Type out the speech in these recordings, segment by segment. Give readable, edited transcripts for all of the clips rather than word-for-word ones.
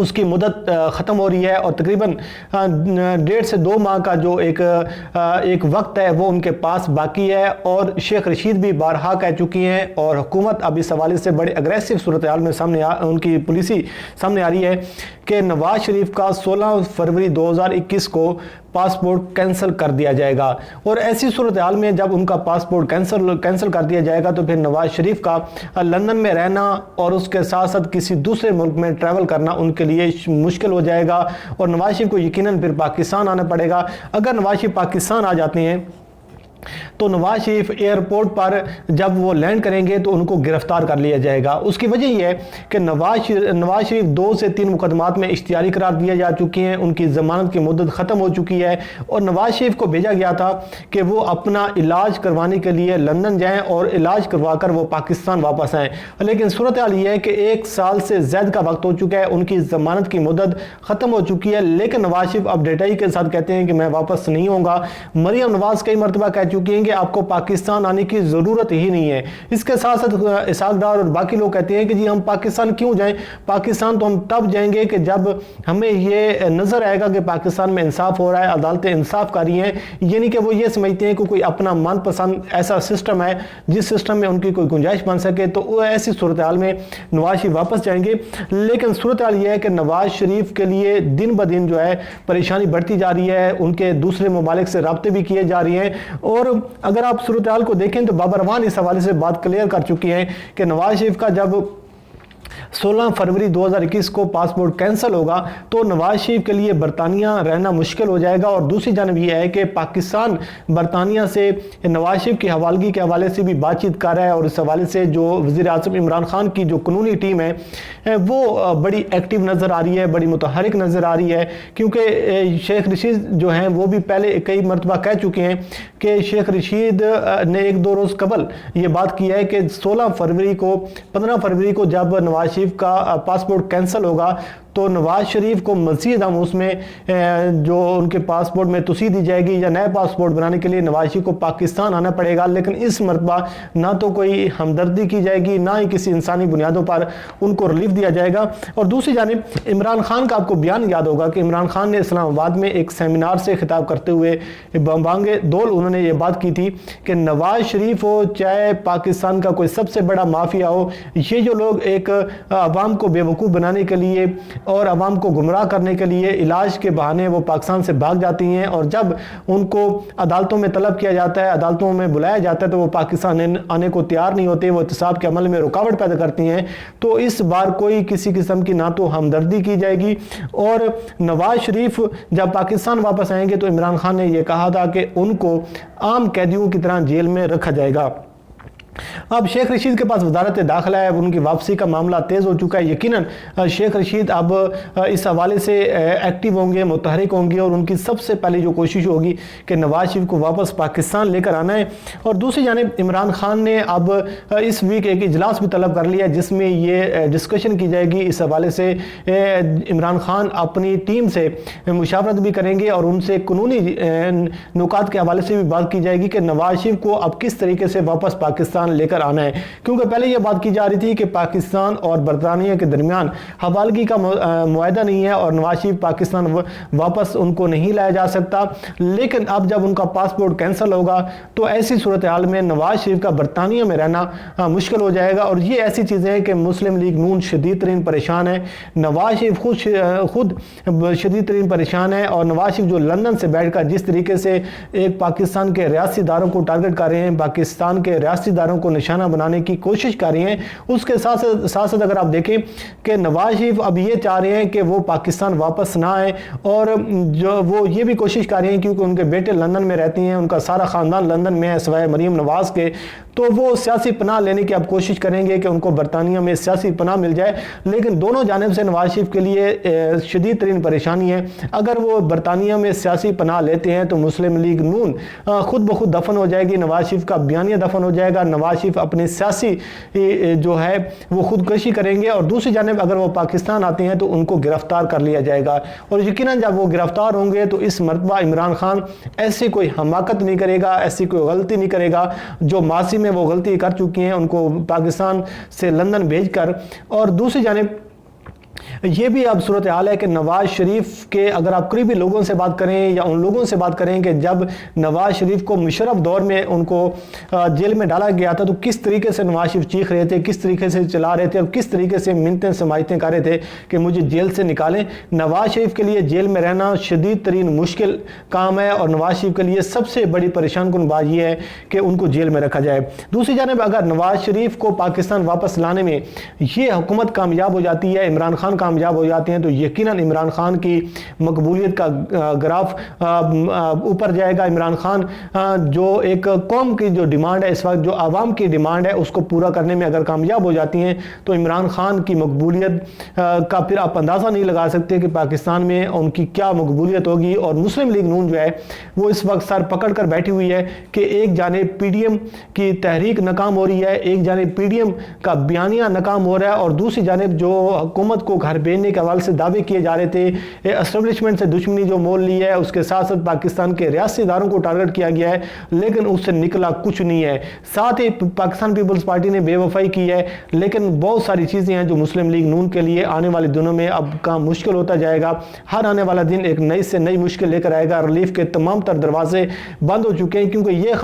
اس کی مدت ختم ہو رہی ہے اور تقریباً 1.5 سے 2 ماہ کا جو ایک وقت ہے وہ ان کے پاس باقی ہے، اور شیخ رشید بھی بارہا کہہ چکی ہیں، اور حکومت اب اس حوالے سے بڑے اگریسو صورتحال میں ان کی پالیسی سامنے آ رہی ہے کہ نواز شریف کا 16 فروری 2021 کو پاسپورٹ کینسل کر دیا جائے گا، اور ایسی صورتحال میں جب ان کا پاسپورٹ کینسل کر دیا جائے گا تو پھر نواز شریف کا لندن میں رہنا اور اس کے ساتھ ساتھ کسی دوسرے ملک میں ٹریول کرنا ان کے لیے مشکل ہو جائے گا، اور نواز شریف کو یقیناً پھر پاکستان آنا پڑے گا۔ اگر نواز شریف پاکستان آ جاتے ہیں تو نواز شریف ایئرپورٹ پر جب وہ لینڈ کریں گے تو ان کو گرفتار کر لیا جائے گا۔ اس کی وجہ یہ ہے کہ نواز شریف 2 سے 3 مقدمات میں اشتہاری قرار دیا جا چکی ہیں، ان کی ضمانت کی مدت ختم ہو چکی ہے، اور نواز شریف کو بھیجا گیا تھا کہ وہ اپنا علاج کروانے کے لیے لندن جائیں اور علاج کروا کر وہ پاکستان واپس آئیں، لیکن صورتحال یہ ہے کہ 1 سال سے زیادہ کا وقت ہو چکا ہے، ان کی ضمانت کی مدت ختم ہو چکی ہے، لیکن نواز شریف اب ڈیٹائی کے ساتھ کہتے ہیں کہ میں واپس نہیں ہوں گا۔ مریم نواز کئی مرتبہ کہہ چکی ہیں کہ آپ کو پاکستان آنے کی ضرورت ہی نہیں ہے۔ اس کے ساتھ ساتھ اسحاق ڈار اور باقی لوگ کہتے ہیں کہ جی ہم پاکستان کیوں جائیں، پاکستان تو ہم تب جائیں گے کہ جب ہمیں یہ نظر آئے گا کہ پاکستان میں انصاف ہو رہا ہے، عدالتیں انصاف کاری ہیں، یعنی کہ وہ یہ سمجھتے ہیں کہ کوئی اپنا من پسند ایسا سسٹم ہے جس سسٹم میں ان کی کوئی گنجائش بن سکے، تو وہ ایسی صورتحال میں نواز شریف واپس جائیں گے۔ لیکن صورتحال یہ ہے کہ نواز شریف کے لیے دن بدن جو ہے پریشانی بڑھتی جا رہی ہے، ان کے دوسرے ممالک سے رابطے بھی کیے جا رہے ہیں، اور اگر آپ صورتحال کو دیکھیں تو بابر اعوان اس حوالے سے بات کلیئر کر چکی ہیں کہ نواز شریف کا جب 16 فروری 2021 کو پاسپورٹ کینسل ہوگا تو نواز شریف کے لیے برطانیہ رہنا مشکل ہو جائے گا، اور دوسری جانب یہ ہے کہ پاکستان برطانیہ سے نواز شریف کی حوالگی کے حوالے سے بھی بات چیت کر رہا ہے، اور اس حوالے سے جو وزیر اعظم عمران خان کی جو قانونی ٹیم ہے وہ بڑی ایکٹیو نظر آ رہی ہے، بڑی متحرک نظر آ رہی ہے، کیونکہ شیخ رشید جو ہیں وہ بھی پہلے کئی مرتبہ کہہ چکے ہیں کہ شیخ رشید نے 1-2 روز قبل یہ بات کی ہے کہ 15 فروری کو جب نواز شریف کا پاسپورٹ کینسل ہوگا تو نواز شریف کو مزید ہم اس میں جو ان کے پاسپورٹ میں توسیع دی جائے گی یا نئے پاسپورٹ بنانے کے لیے نواز شریف کو پاکستان آنا پڑے گا، لیکن اس مرتبہ نہ تو کوئی ہمدردی کی جائے گی، نہ ہی کسی انسانی بنیادوں پر ان کو ریلیف دیا جائے گا۔ اور دوسری جانب عمران خان کا آپ کو بیان یاد ہوگا کہ عمران خان نے اسلام آباد میں ایک سیمینار سے خطاب کرتے ہوئے بانگ دول انہوں نے یہ بات کی تھی کہ نواز شریف ہو چاہے پاکستان کا کوئی سب سے بڑا مافیا ہو، یہ جو لوگ ایک عوام کو بے وقوف بنانے کے لیے اور عوام کو گمراہ کرنے کے لیے علاج کے بہانے وہ پاکستان سے بھاگ جاتی ہیں، اور جب ان کو عدالتوں میں طلب کیا جاتا ہے، عدالتوں میں بلایا جاتا ہے تو وہ پاکستان آنے کو تیار نہیں ہوتے، وہ احتساب کے عمل میں رکاوٹ پیدا کرتی ہیں، تو اس بار کوئی کسی قسم کی نہ تو ہمدردی کی جائے گی۔ اور نواز شریف جب پاکستان واپس آئیں گے تو عمران خان نے یہ کہا تھا کہ ان کو عام قیدیوں کی طرح جیل میں رکھا جائے گا۔ اب شیخ رشید کے پاس وزارت داخلہ ہے، ان کی واپسی کا معاملہ تیز ہو چکا ہے، یقیناً شیخ رشید اب اس حوالے سے ایکٹیو ہوں گے، متحرک ہوں گے، اور ان کی سب سے پہلی جو کوشش ہوگی کہ نواز شریف کو واپس پاکستان لے کر آنا ہے۔ اور دوسری جانب عمران خان نے اب اس ویک ایک اجلاس بھی طلب کر لیا جس میں یہ ڈسکشن کی جائے گی، اس حوالے سے عمران خان اپنی ٹیم سے مشاورت بھی کریں گے اور ان سے قانونی نکات کے حوالے سے بھی بات کی جائے گی کہ نواز شریف کو اب کس طریقے سے واپس پاکستان لے کر آنا ہے، کیونکہ پہلے یہ بات کی جا رہی تھی کہ پاکستان اور برطانیہ کے درمیان حوالگی کا معاہدہ نہیں ہے اور نواز شریف پاکستان واپس ان کو نہیں لایا جا سکتا، لیکن اب جب ان کا پاسپورٹ کینسل ہوگا تو ایسی صورتحال میں نواز شریف کا برطانیہ میں رہنا مشکل ہو جائے گا۔ اور یہ ایسی چیزیں ہیں کہ مسلم لیگ نون شدید ترین پریشان ہے، نواز شریف خود شدید ترین پریشان ہے، اور نواز شریف جو لندن سے بیٹھ کر جس طریقے سے ایک پاکستان کے ریاستی اداروں کو ٹارگٹ کر رہے ہیں، پاکستان کے ریاستی اداروں کو نشانہ بنانے کی کوشش کر رہے ہیں، اس کے ساتھ ساتھ اگر آپ دیکھیں کہ نواز شریف اب یہ چاہ رہے ہیں کہ وہ پاکستان واپس نہ آئے، اور جو وہ یہ بھی کوشش کر رہے ہیں کیونکہ ان کے بیٹے لندن میں رہتی ہیں، ان کا سارا خاندان لندن میں ہے سوائے مریم نواز کے، تو وہ سیاسی پناہ لینے کی اب کوشش کریں گے کہ ان کو برطانیہ میں سیاسی پناہ مل جائے، لیکن دونوں جانب سے نواز شریف کے لیے شدید ترین پریشانی ہے۔ اگر وہ برطانیہ میں سیاسی پناہ لیتے ہیں تو مسلم لیگ نون خود بخود دفن ہو جائے گی، نواز شریف کا بیانیہ دفن ہو جائے گا، نواز شریف اپنی سیاسی جو ہے وہ خودکشی کریں گے، اور دوسری جانب اگر وہ پاکستان آتے ہیں تو ان کو گرفتار کر لیا جائے گا، اور یقیناً جب وہ گرفتار ہوں گے تو اس مرتبہ عمران خان ایسی کوئی حماقت نہیں کرے گا، ایسی کوئی غلطی نہیں کرے گا جو ماضی میں وہ غلطی کر چکی ہیں ان کو پاکستان سے لندن بھیج کر۔ اور دوسری جانب یہ بھی اب صورتحال ہے کہ نواز شریف کے اگر آپ قریبی لوگوں سے بات کریں یا ان لوگوں سے بات کریں کہ جب نواز شریف کو مشرف دور میں ان کو جیل میں ڈالا گیا تھا تو کس طریقے سے نواز شریف چیخ رہے تھے، کس طریقے سے چلا رہے تھے اور کس طریقے سے منتیں سماجتیں کر رہے تھے کہ مجھے جیل سے نکالیں۔ نواز شریف کے لیے جیل میں رہنا شدید ترین مشکل کام ہے اور نواز شریف کے لیے سب سے بڑی پریشان کن بات یہ ہے کہ ان کو جیل میں رکھا جائے۔ دوسری جانب اگر نواز شریف کو پاکستان واپس لانے میں یہ حکومت کامیاب ہو جاتی ہے، عمران خان کامیاب ہو جاتے ہیں، تو یقیناً عمران خان کی مقبولیت کا گراف اوپر جائے گا۔ عمران خان جو ایک قوم کی جو ڈیمانڈ ہے اس وقت، جو عوام کی ڈیمانڈ ہے، اس کو پورا کرنے میں اگر کامیاب ہو جاتی ہیں تو عمران خان کی مقبولیت کا پھر آپ اندازہ نہیں لگا سکتے کہ پاکستان میں ان کی کیا مقبولیت ہوگی۔ اور مسلم لیگ نون جو ہے وہ اس وقت سر پکڑ کر بیٹھی ہوئی ہے کہ ایک جانب پی ڈی ایم کی تحریک ناکام ہو رہی ہے، ایک جانب پی ڈی ایم کا بیانیہ ناکام ہو رہا ہے، اور دوسری جانب جو حکومت کو گھر بھیجنے کے حوالے سے دعوے کیے جا رہے تھے، اسٹیبلشمنٹ سے دشمنی جو مول لی ہے، اس کے ساتھ ساتھ پاکستان کے ریاستی اداروں کو ٹارگٹ کیا گیا ہے، لیکن اس سے نکلا کچھ نہیں ہے۔ ساتھ ہی پاکستان پیپلز پارٹی نے بے وفائی کی ہے، لیکن بہت ساری چیزیں ہیں جو مسلم لیگ نون کے لیے آنے والے دنوں میں اب کام مشکل ہوتا جائے گا۔ ہر آنے والا دن ایک نئی سے نئی مشکل لے کر آئے گا۔ ریلیف کے تمام تر دروازے بند ہو چکے ہیں، کیونکہ یہ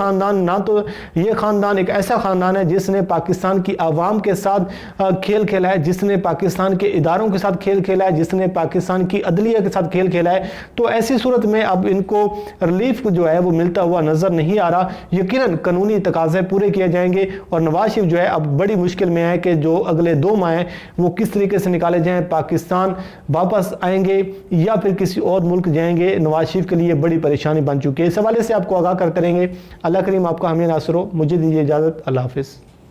خاندان ایک ایسا خاندان ہے جس نے پاکستان کی عوام کے ساتھ کھیل کھیلا ہے، جس نے پاکستان کے اداروں کے ساتھ کھیل کھیلا ہے، جس نے پاکستان کی عدلیہ کے ساتھ کھیل کھیلا ہے۔ تو ایسی صورت میں اب ان کو ریلیف جو ہے وہ ملتا ہوا نظر نہیں آ رہا۔ یقیناً قانونی تقاضے پورے کیے جائیں گے اور نواز شریف جو ہے اب بڑی مشکل میں ہے کہ جو اگلے 2 ماہ ہیں وہ کس طریقے سے نکالے جائیں، پاکستان واپس آئیں گے یا پھر کسی اور ملک جائیں گے۔ نواز شریف کے لیے بڑی پریشانی بن چکی ہے۔ اس حوالے سے آپ کو آگاہ کرتے رہیں گے۔ اللہ کریم آپ کا حامی ناصر ہو۔ مجھے دیجیے اجازت۔ اللہ حافظ۔